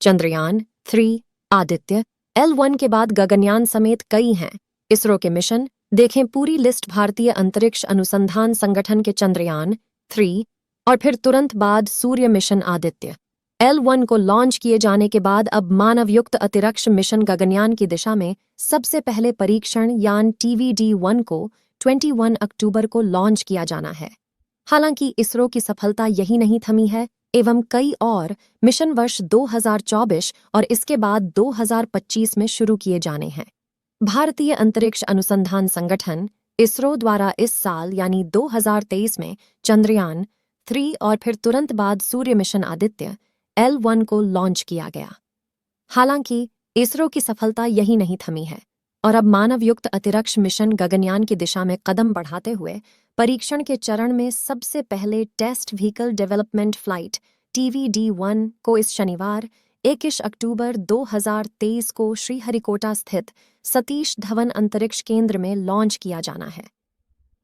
Chandrayaan 3, Aditya, L1 के बाद गगनयान समेत कई हैं इसरो के मिशन। देखें पूरी लिस्ट। भारतीय अंतरिक्ष अनुसंधान संगठन के चंद्रयान 3 और फिर तुरंत बाद सूर्य मिशन आदित्य L1 को लॉन्च किए जाने के बाद अब मानवयुक्त अंतरिक्ष मिशन गगनयान की दिशा में सबसे पहले परीक्षण यान TVD-1 को 21 अक्टूबर को लॉन्च किया जाना है। हालांकि इसरो की सफलता यही नहीं थमी है एवं कई और मिशन वर्ष 2024 और इसके बाद 2025 में शुरू किए जाने हैं। भारतीय अंतरिक्ष अनुसंधान संगठन इसरो द्वारा इस साल यानी 2023 में चंद्रयान 3 और फिर तुरंत बाद सूर्य मिशन आदित्य L1 को लॉन्च किया गया। हालांकि इसरो की सफलता यही नहीं थमी है और अब मानवयुक्त अंतरिक्ष मिशन गगनयान की दिशा में कदम बढ़ाते हुए परीक्षण के चरण में सबसे पहले test vehicle development flight TVD-1 को इस शनिवार 21 अक्टूबर 2023 को श्रीहरिकोटा स्थित सतीश धवन अंतरिक्ष केंद्र में लॉन्च किया जाना है।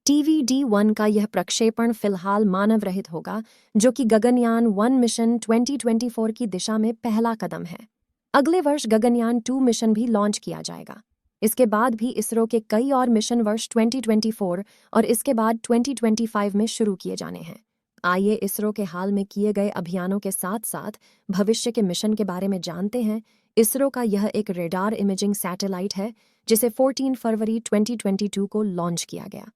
TVD-1 का यह प्रक्षेपण फिलहाल मानव रहित होगा, जो कि गगनयान 1 मिशन 2024 की दिशा में पहला कदम है। अगले वर्ष गगनयान 2 मिशन भी लॉन्च किया जाएगा। इसके बाद भी इसरो के कई और मिशन वर्ष 2024 और इसके बाद 2025 में शुरू किए जाने हैं। आइए इसरो के हाल में किए गए अभियानों के साथ साथ भविष्य के मिशन के बारे में जानते हैं। इसरो का यह एक रेडार इमेजिंग सैटेलाइट है जिसे 14 फरवरी 2022 को लॉन्च किया गया।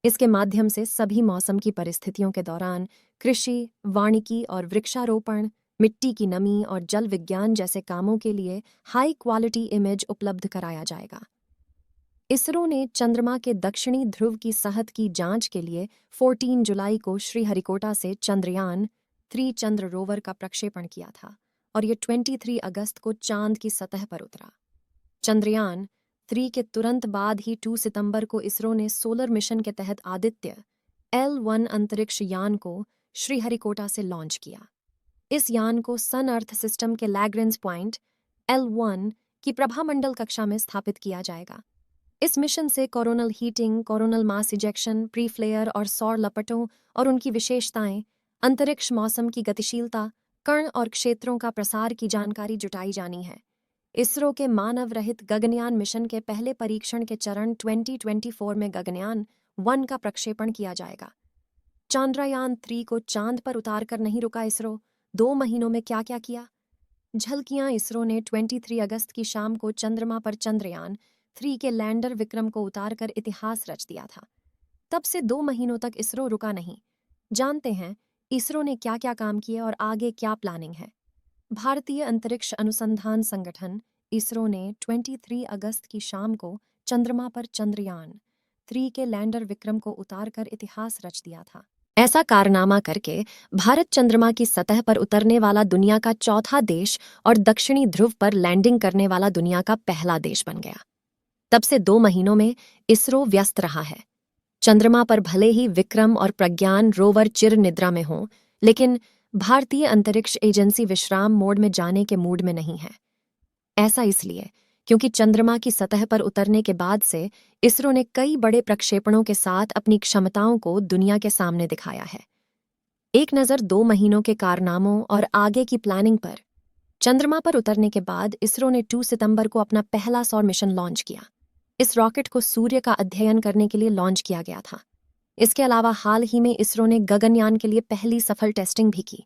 इसके माध्यम से सभी मौसम की परिस्थितियों के दौरान कृषि, वानिकी और वृक्षारोपण, मिट्टी की नमी और जल विज्ञान जैसे कामों के लिए हाई क्वालिटी इमेज उपलब्ध कराया जाएगा। इसरो ने चंद्रमा के दक्षिणी ध्रुव की सतह की जांच के लिए 14 जुलाई को श्रीहरिकोटा से चंद्रयान 3 चंद्र रोवर का प्रक्षेपण किया था और ये 23 अगस्त को चांद की सतह पर उतरा। चंद्रयान 3 के तुरंत बाद ही 2 सितंबर को इसरो ने सोलर मिशन के तहत आदित्य L1 अंतरिक्ष यान को श्रीहरिकोटा से लॉन्च किया। इस यान को सन अर्थ सिस्टम के लैग्रेंज पॉइंट L1 की प्रभामंडल कक्षा में स्थापित किया जाएगा। इस मिशन से coronal heating, coronal mass ejection, pre flare और सौर लपटों और उनकी विशेषताएं, अंतरिक्ष मौसम की गतिशीलता, कण और क्षेत्रों का प्रसार की जानकारी जुटाई जानी है। इसरो के मानव रहित गगनयान मिशन के पहले परीक्षण के चरण 2024 में गगनयान 1 का प्रक्षेपण किया जाएगा। चंद्रयान 3 को चांद पर उतार कर नहीं रुका इसरो। 2 महीनों में क्या क्या किया? झलकियां। इसरो ने 23 अगस्त की शाम को चंद्रमा पर चंद्रयान 3 के लैंडर विक्रम को उतारकर इतिहास रच दिया था। तब से 2 महीनों तक इसरो रुका नहीं। जानते हैं इसरो ने क्या क्या काम किए और आगे क्या प्लानिंग है। भारतीय अंतरिक्ष अनुसंधान संगठन इसरो ने 23 अगस्त की शाम को चंद्रमा पर चंद्रयान 3 के लैंडर विक्रम को उतारकर इतिहास रच दिया था। ऐसा कारनामा करके भारत चंद्रमा की सतह पर उतरने वाला दुनिया का चौथा देश और दक्षिणी ध्रुव पर लैंडिंग करने वाला दुनिया का पहला देश बन गया। तब से 2 महीनों में इसरो व्यस्त रहा है। चंद्रमा पर भले ही विक्रम और प्रज्ञान रोवर चिर निद्रा में हों, लेकिन भारतीय अंतरिक्ष एजेंसी विश्राम मोड में जाने के मूड में नहीं है। ऐसा इसलिए क्योंकि चंद्रमा की सतह पर उतरने के बाद से इसरो ने कई बड़े प्रक्षेपणों के साथ अपनी क्षमताओं को दुनिया के सामने दिखाया है। एक नज़र 2 महीनों के कारनामों और आगे की प्लानिंग पर। चंद्रमा पर उतरने के बाद इसरो ने 2 सितंबर को अपना पहला सौर मिशन लॉन्च किया। इस रॉकेट को सूर्य का अध्ययन करने के लिए लॉन्च किया गया था। इसके अलावा हाल ही में इसरो ने गगनयान के लिए पहली सफल टेस्टिंग भी की।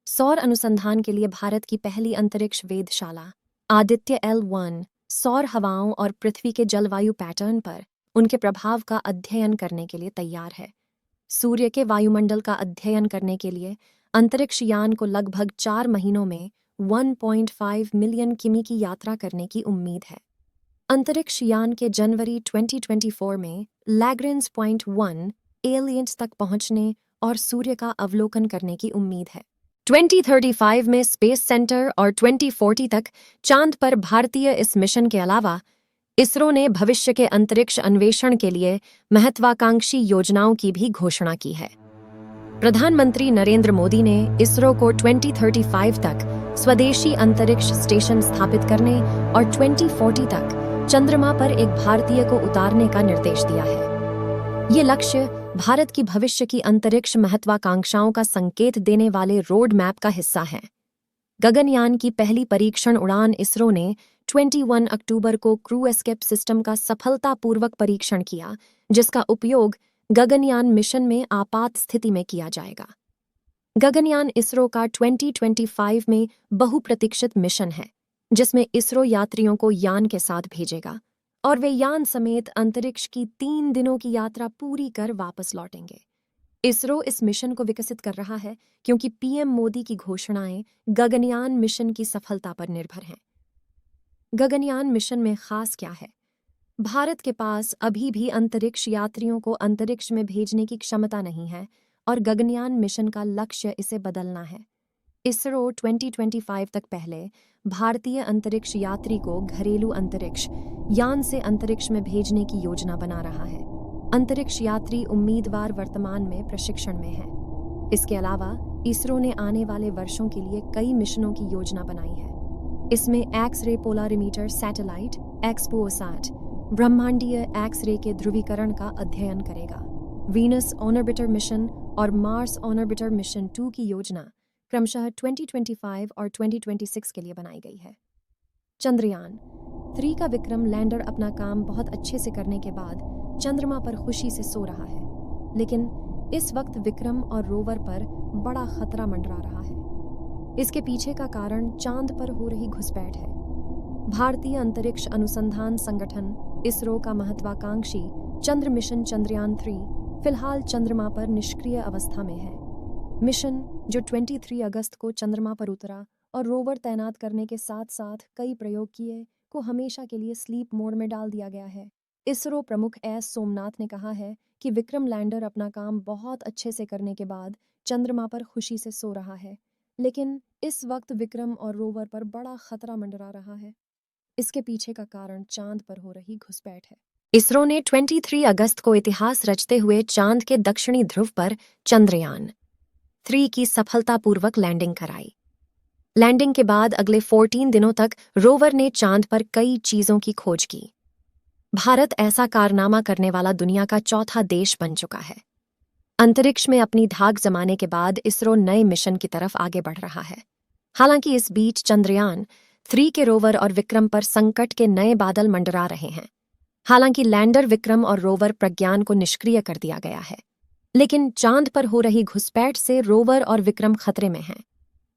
सौर अनुसंधान के लिए भारत की पहली अंतरिक्ष वेधशाला आदित्य L1 सौर हवाओं और पृथ्वी के जलवायु पैटर्न पर उनके प्रभाव का अध्ययन करने के लिए तैयार है। सूर्य के वायुमंडल का अध्ययन करने के लिए अंतरिक्ष यान को लगभग 4 महीनों में 1.5 मिलियन किमी की यात्रा करने की उम्मीद है। अंतरिक्ष यान के जनवरी 2024 में लैग्रेंज पॉइंट 1 एलियंस तक पहुंचने और सूर्य का अवलोकन करने की उम्मीद है। 2035 में स्पेस सेंटर और 2040 तक चांद पर भारतीय इस मिशन के अलावा इसरो ने भविष्य के अंतरिक्ष अन्वेषण के लिए महत्वाकांक्षी योजनाओं की भी घोषणा की है। प्रधानमंत्री नरेंद्र मोदी ने इसरो को 2035 तक स्वदेशी अंतरिक्ष स्टेशन स्थापित करने और 2040 तक चंद्रमा पर एक भारतीय को उतारने का निर्देश दिया है। ये लक्ष्य भारत की भविष्य की अंतरिक्ष महत्वाकांक्षाओं का संकेत देने वाले रोड मैप का हिस्सा है। गगनयान की पहली परीक्षण उड़ान इसरो ने 21 अक्टूबर को क्रू एस्केप सिस्टम का सफलतापूर्वक परीक्षण किया, जिसका उपयोग गगनयान मिशन में आपात स्थिति में किया जाएगा। गगनयान इसरो का 2025 में बहुप्रतीक्षित मिशन है, जिसमें इसरो यात्रियों को यान के साथ भेजेगा और वे यान समेत अंतरिक्ष की 3 दिनों की यात्रा पूरी कर वापस लौटेंगे। इसरो इस मिशन को विकसित कर रहा है क्योंकि पीएम मोदी की घोषणाएं गगनयान मिशन की सफलता पर निर्भर हैं। गगनयान मिशन में खास क्या है? भारत के पास अभी भी अंतरिक्ष यात्रियों को अंतरिक्ष में भेजने की क्षमता नहीं है और गगनयान मिशन का लक्ष्य इसे बदलना है। इसरो 2025 तक पहले भारतीय अंतरिक्ष यात्री को घरेलू अंतरिक्ष यान से अंतरिक्ष में भेजने की योजना बना रहा है। अंतरिक्ष यात्री उम्मीदवार वर्तमान में प्रशिक्षण में हैं। इसके अलावा इसरो ने आने वाले वर्षों के लिए कई मिशनों की योजना बनाई है। इसमें एक्स-रे पोलरिमीटर सैटेलाइट एक्सपोसैट ब्रह्मांडीय एक्स-रे के ध्रुवीकरण का अध्ययन करेगा। वीनस ऑर्बिटर मिशन और मार्स ऑर्बिटर मिशन 2 की योजना क्रमशः 2025 और 2026 के लिए बनाई गई है। चंद्रयान 3 का विक्रम लैंडर अपना काम बहुत अच्छे से करने के बाद चंद्रमा पर खुशी से सो रहा है, लेकिन इस वक्त विक्रम और रोवर पर बड़ा खतरा मंडरा रहा है। इसके पीछे का कारण चांद पर हो रही घुसपैठ है। भारतीय अंतरिक्ष अनुसंधान संगठन इसरो का महत्वाकांक्षी चंद्र मिशन चंद्रयान 3 फिलहाल चंद्रमा पर निष्क्रिय अवस्था में है। मिशन जो 23 अगस्त को चंद्रमा पर उतरा और रोवर तैनात करने के साथ साथ कई प्रयोग किए को हमेशा के लिए स्लीप मोड में डाल दिया गया है। इसरो प्रमुख एस सोमनाथ ने कहा है कि विक्रम लैंडर अपना काम बहुत अच्छे से करने के बाद चंद्रमा पर खुशी से सो रहा है, लेकिन इस वक्त विक्रम और रोवर पर बड़ा खतरा मंडरा रहा है। इसके पीछे का कारण चांद पर हो रही घुसपैठ है। इसरो ने 23 अगस्त को इतिहास रचते हुए चांद के दक्षिणी ध्रुव पर चंद्रयान 3 की सफलतापूर्वक लैंडिंग कराई। लैंडिंग के बाद अगले 14 दिनों तक रोवर ने चांद पर कई चीजों की खोज की। भारत ऐसा कारनामा करने वाला दुनिया का चौथा देश बन चुका है। अंतरिक्ष में अपनी धाक जमाने के बाद इसरो नए मिशन की तरफ आगे बढ़ रहा है। हालांकि इस बीच चंद्रयान 3 के रोवर और विक्रम पर संकट के नए बादल मंडरा रहे हैं। हालांकि लैंडर विक्रम और रोवर प्रज्ञान को निष्क्रिय कर दिया गया है, लेकिन चांद पर हो रही घुसपैठ से रोवर और विक्रम खतरे में हैं।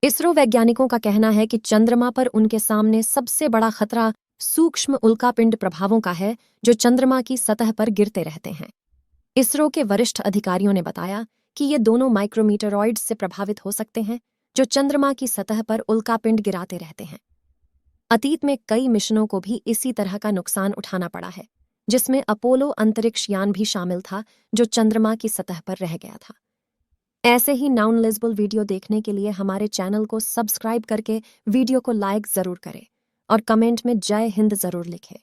इसरो वैज्ञानिकों का कहना है कि चंद्रमा पर उनके सामने सबसे बड़ा खतरा सूक्ष्म उल्कापिंड प्रभावों का है, जो चंद्रमा की सतह पर गिरते रहते हैं। इसरो के वरिष्ठ अधिकारियों ने बताया कि ये दोनों माइक्रोमीटरॉइड्स से प्रभावित हो सकते हैं, जो चंद्रमा की सतह पर उल्कापिंड गिराते रहते हैं। अतीत में कई मिशनों को भी इसी तरह का नुकसान उठाना पड़ा है, जिसमें अपोलो अंतरिक्ष यान भी शामिल था, जो चंद्रमा की सतह पर रह गया था। ऐसे ही नॉलेजेबल वीडियो देखने के लिए हमारे चैनल को सब्सक्राइब करके वीडियो को लाइक जरूर करें और कमेंट में जय हिंद जरूर लिखें।